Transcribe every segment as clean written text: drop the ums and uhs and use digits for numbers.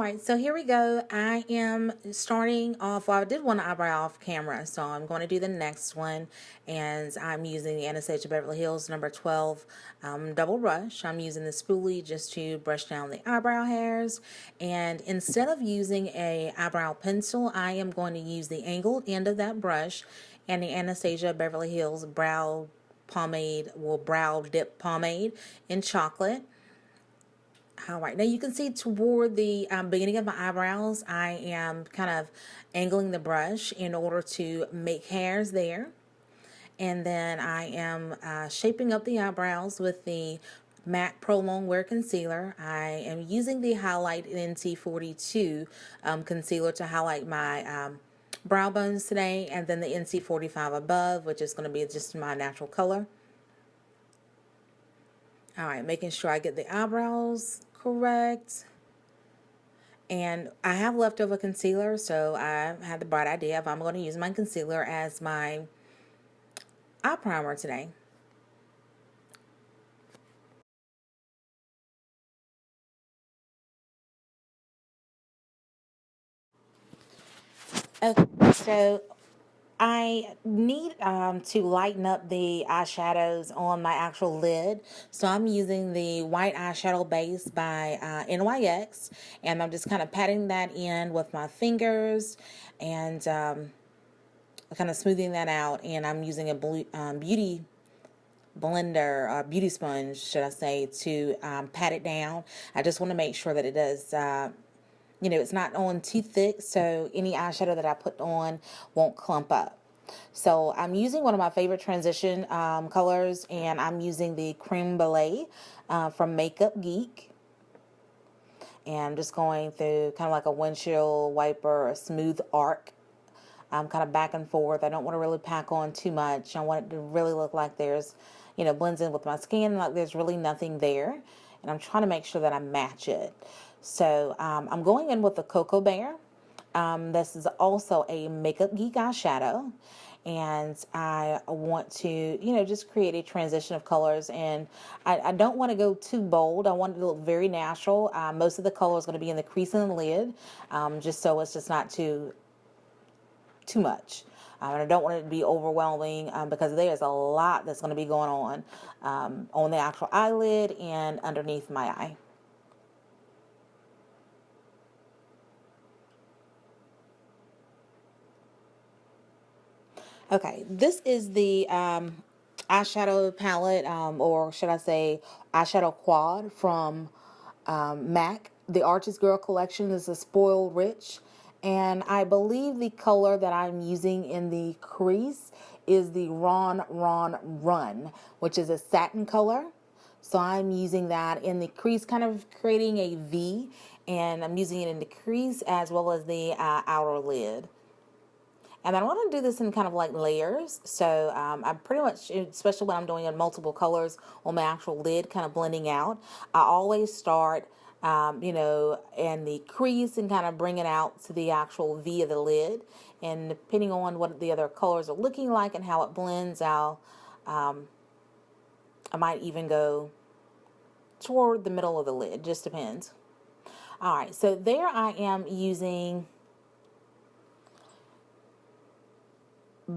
Alright, so here we go. I am starting off, well, I did one eyebrow off camera, so I'm going to do the next one, and I'm using the Anastasia Beverly Hills number 12 double brush. I'm using the spoolie just to brush down the eyebrow hairs, and instead of using a eyebrow pencil, I am going to use the angled end of that brush and the Anastasia Beverly Hills brow pomade, well, brow dip pomade in chocolate. All right, now you can see toward the beginning of my eyebrows, I am kind of angling the brush in order to make hairs there. And then I am shaping up the eyebrows with the MAC Pro Longwear Concealer. I am using the Highlight NC42 concealer to highlight my brow bones today, and then the NC45 above, which is going to be just my natural color. All right, making sure I get the eyebrows correct. And I have leftover concealer, so I had the bright idea of I'm going to use my concealer as my eye primer today. Okay, so I need to lighten up the eyeshadows on my actual lid. So I'm using the white eyeshadow base by NYX, and I'm just kind of patting that in with my fingers and kind of smoothing that out. And I'm using a beauty blender, beauty sponge, should I say, to pat it down. I just want to make sure that it does. It's not on too thick, so any eyeshadow that I put on won't clump up. So I'm using one of my favorite transition colors, and I'm using the Creme from Makeup Geek. And I'm just going through kind of like a windshield wiper, a smooth arc, kind of back and forth. I don't want to really pack on too much. I want it to really look like there's, blends in with my skin, like there's really nothing there. And I'm trying to make sure that I match it. So I'm going in with the Cocoa Bear. This is also a Makeup Geek eyeshadow. And I want to, just create a transition of colors. And I don't want to go too bold. I want it to look very natural. Most of the color is going to be in the crease and the lid, just so it's just not too much. And I don't want it to be overwhelming because there's a lot that's going to be going on the actual eyelid and underneath my eye. Okay, this is the eyeshadow palette, or should I say eyeshadow quad from MAC. The Artist Girl collection is a Spoiled Rich. And I believe the color that I'm using in the crease is the Run, which is a satin color. So I'm using that in the crease, kind of creating a V. And I'm using it in the crease as well as the outer lid. And I want to do this in kind of like layers. So I'm pretty much, especially when I'm doing in multiple colors on my actual lid, kind of blending out. I always start, in the crease and kind of bring it out to the actual V of the lid. And depending on what the other colors are looking like and how it blends out, I might even go toward the middle of the lid. Just depends. All right, so there I am using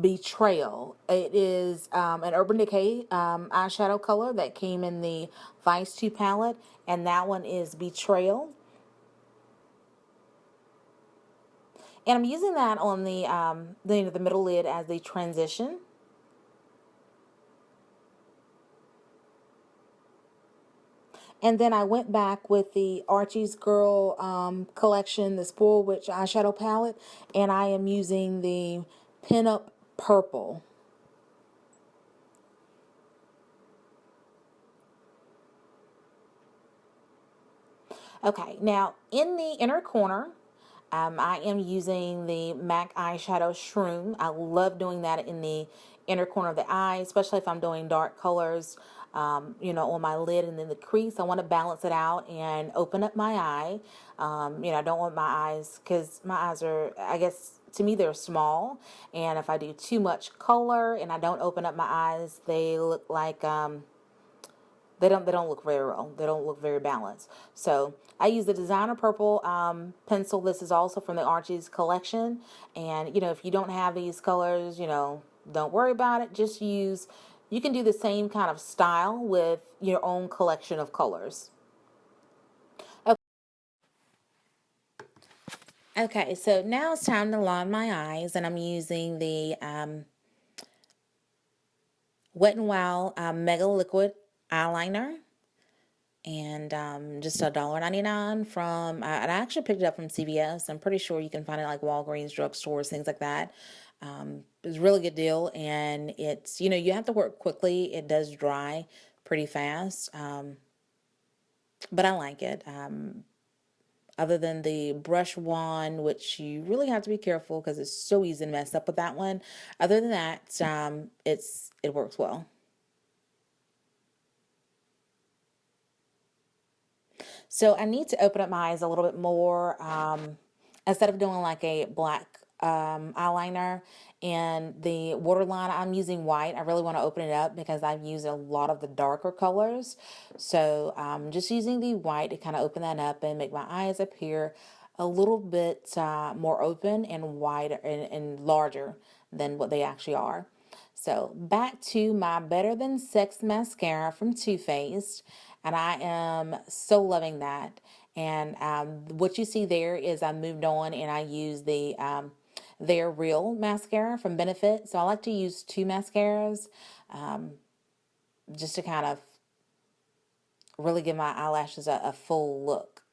Betrayal. It is an Urban Decay eyeshadow color that came in the Vice 2 palette, and that one is Betrayal. And I'm using that on the middle lid as the transition. And then I went back with the Archie's Girl collection, the Spoiled Witch eyeshadow palette, and I am using the Pinup Purple. Okay, now in the inner corner, I am using the MAC eyeshadow shroom. I love doing that in the inner corner of the eye, especially if I'm doing dark colors, on my lid and then the crease. I want to balance it out and open up my eye. I don't want my eyes, because my eyes are, I guess, to me, they're small. And if I do too much color and I don't open up my eyes, they look like, They don't look very real. They don't look very balanced. So I use the designer purple pencil. This is also from the Archie's collection. And if you don't have these colors, don't worry about it. Just use. You can do the same kind of style with your own collection of colors. Okay, so now it's time to line my eyes, and I'm using the Wet n Wild Mega Liquid Eyeliner, and just $1.99 from. And I actually picked it up from CVS. I'm pretty sure you can find it like Walgreens, drugstores, things like that. It's a really good deal, and it's you have to work quickly. It does dry pretty fast, but I like it. Other than the brush wand, which you really have to be careful because it's so easy to mess up with that one. Other than that, it works well. So I need to open up my eyes a little bit more. Instead of doing like a black eyeliner and the waterline, I'm using white. I really want to open it up because I've used a lot of the darker colors. So just using the white to kind of open that up and make my eyes appear a little bit more open and wider and larger than what they actually are. So back to my Better Than Sex mascara from Too Faced, and I am so loving that. And what you see there is I moved on and I use the Their Real mascara from Benefit. So I like to use two mascaras just to kind of really give my eyelashes a full look.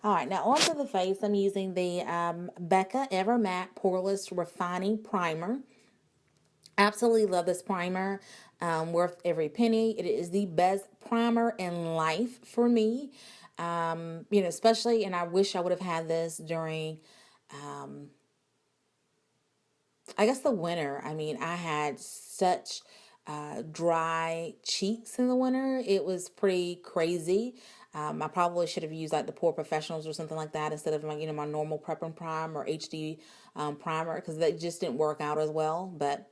All right, now onto the face, I'm using the Becca Ever Matte Poreless Refining Primer. Absolutely love this primer. Worth every penny. It is the best primer in life for me. Especially, and I wish I would have had this during, I guess, the winter. I mean, I had such dry cheeks in the winter. It was pretty crazy. I probably should have used like the Pore Professionals or something like that instead of my normal Prep and Prime or HD primer because they just didn't work out as well. But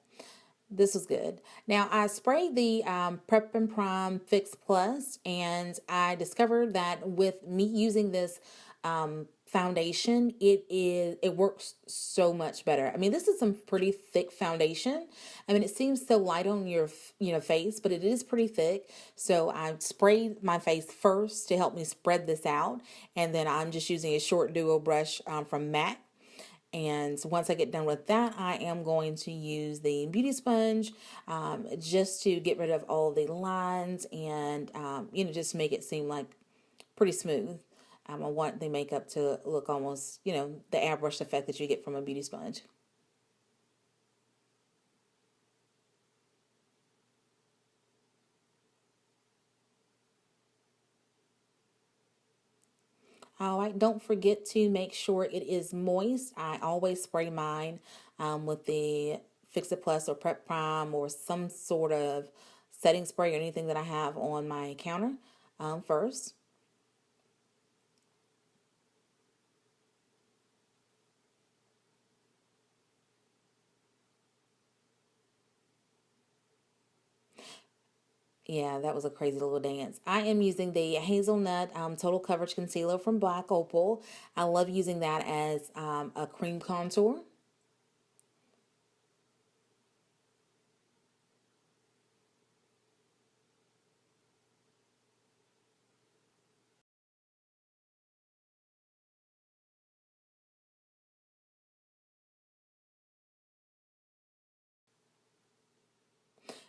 this was good. Now, I sprayed the Prep and Prime Fix Plus, and I discovered that with me using this foundation, it works so much better. I mean, this is some pretty thick foundation. I mean, it seems so light on your face, but it is pretty thick. So I sprayed my face first to help me spread this out, and then I'm just using a short duo brush from MAC. And once I get done with that, I am going to use the beauty sponge just to get rid of all the lines and, just make it seem like pretty smooth. I want the makeup to look almost, the airbrush effect that you get from a beauty sponge. All right, don't forget to make sure it is moist. I always spray mine with the Fix It Plus or Prep Prime or some sort of setting spray or anything that I have on my counter first. Yeah, that was a crazy little dance. I am using the Hazelnut Total Coverage Concealer from Black Opal. I love using that as a cream contour.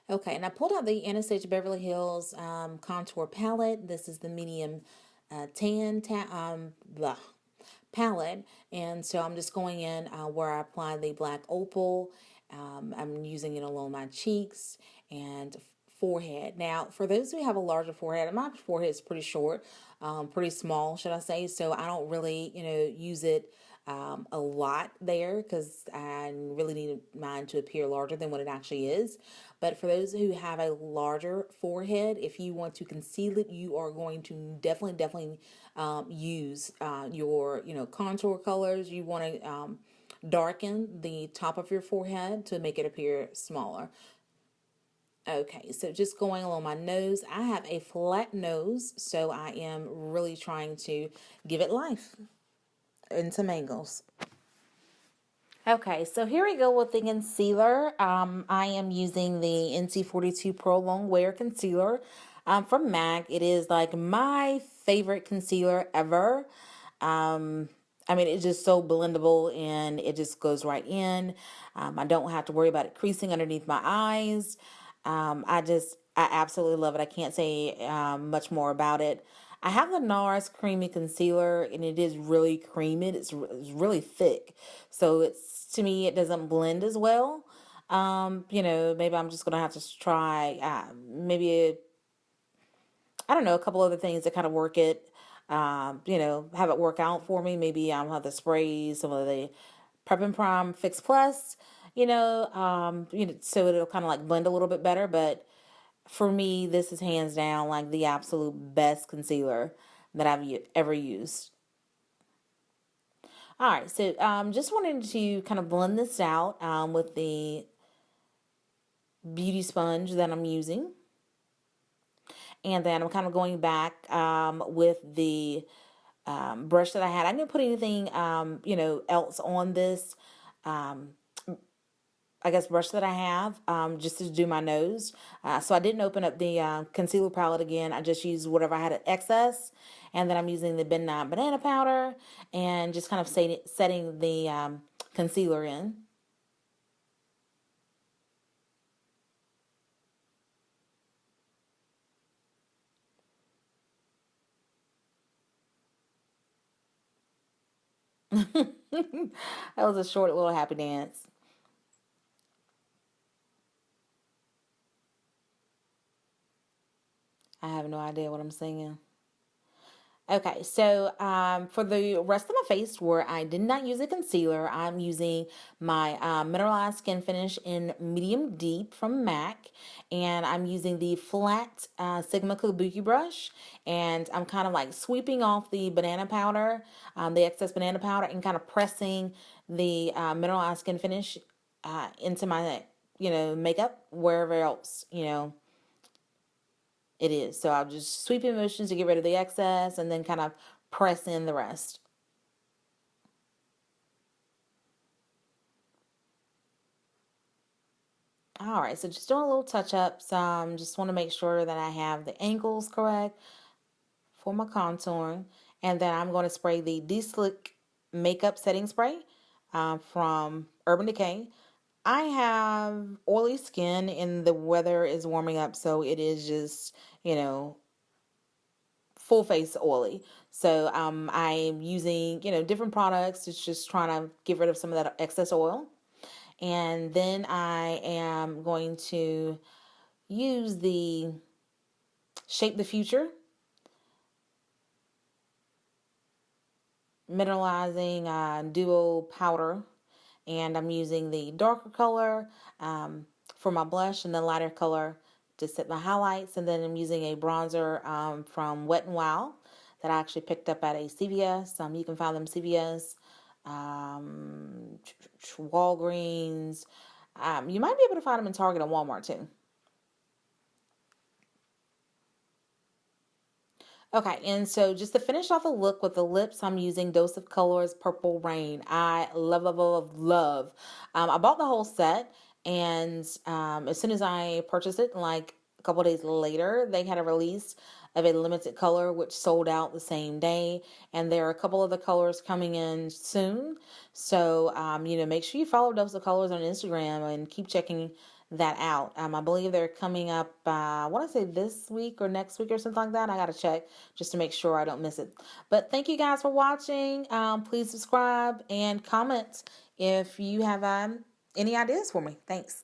Okay, and I pulled out the Anastasia Beverly Hills contour palette. This is the medium blah, palette, and so I'm just going in where I apply the Black Opal. I'm using it along my cheeks and forehead. Now, for those who have a larger forehead, my forehead is pretty short, pretty small, should I say? So I don't really, use it a lot there because I really need mine to appear larger than what it actually is. But for those who have a larger forehead, if you want to conceal it, you are going to definitely use your contour colors. You want to darken the top of your forehead to make it appear smaller. Okay, so just going along my nose, I have a flat nose, so I am really trying to give it life and some angles. Okay, so here we go with the concealer. I am using the NC42 Pro Long Wear Concealer from MAC. It is like my favorite concealer ever. I mean, it's just so blendable and it just goes right in. I don't have to worry about it creasing underneath my eyes. I absolutely love it. I can't say much more about it. I have the NARS Creamy Concealer, and it is really creamy. It's really thick, so it's to me it doesn't blend as well. Maybe I'm just gonna have to try maybe I don't know, a couple other things to kind of work it. Have it work out for me. Maybe I'll have the sprays, some of the Prep and Prime Fix Plus. So it'll kind of like blend a little bit better. But for me, this is hands down like the absolute best concealer that I've ever used. All right, so just wanted to kind of blend this out with the beauty sponge that I'm using. And then I'm kind of going back with the brush that I had. I didn't put anything, else on this, um, I guess, brush that I have just to do my nose. So I didn't open up the concealer palette again. I just used whatever I had at excess. And then I'm using the Midnight Banana Powder and just kind of setting the concealer in. That was a short little happy dance. I have no idea what I'm singing. Okay, so for the rest of my face where I did not use a concealer, I'm using my Mineralized Skin Finish in Medium Deep from MAC. And I'm using the flat Sigma Kabuki brush. And I'm kind of like sweeping off the banana powder, the excess banana powder, and kind of pressing the Mineralized Skin Finish into my, makeup wherever else, it is. So I'll just sweep in motions to get rid of the excess and then kind of press in the rest. All right, so just doing a little touch ups. Just want to make sure that I have the angles correct for my contouring. And then I'm going to spray the De-Slick Makeup Setting Spray from Urban Decay. I have oily skin and the weather is warming up, so it is just, full face oily. So I'm using, different products. It's just trying to get rid of some of that excess oil. And then I am going to use the Shape the Future mineralizing duo powder, and I'm using the darker color for my blush and the lighter color to set my highlights. And then I'm using a bronzer from w.o.c that I actually picked up at a CVS. You can find them CVS, Walgreens. You might be able to find them in Target and Walmart too. Okay, and so just to finish off the look with the lips, I'm using Dose of Colors Purple Rain. I love, love, love, love. I bought the whole set, and as soon as I purchased it, like a couple days later, they had a release of a limited color, which sold out the same day. And there are a couple of the colors coming in soon. So, make sure you follow Dose of Colors on Instagram and keep checking that out. I believe they're coming up, I want to say this week or next week or something like that. I got to check just to make sure I don't miss it. But thank you guys for watching. Please subscribe and comment if you have any ideas for me. Thanks.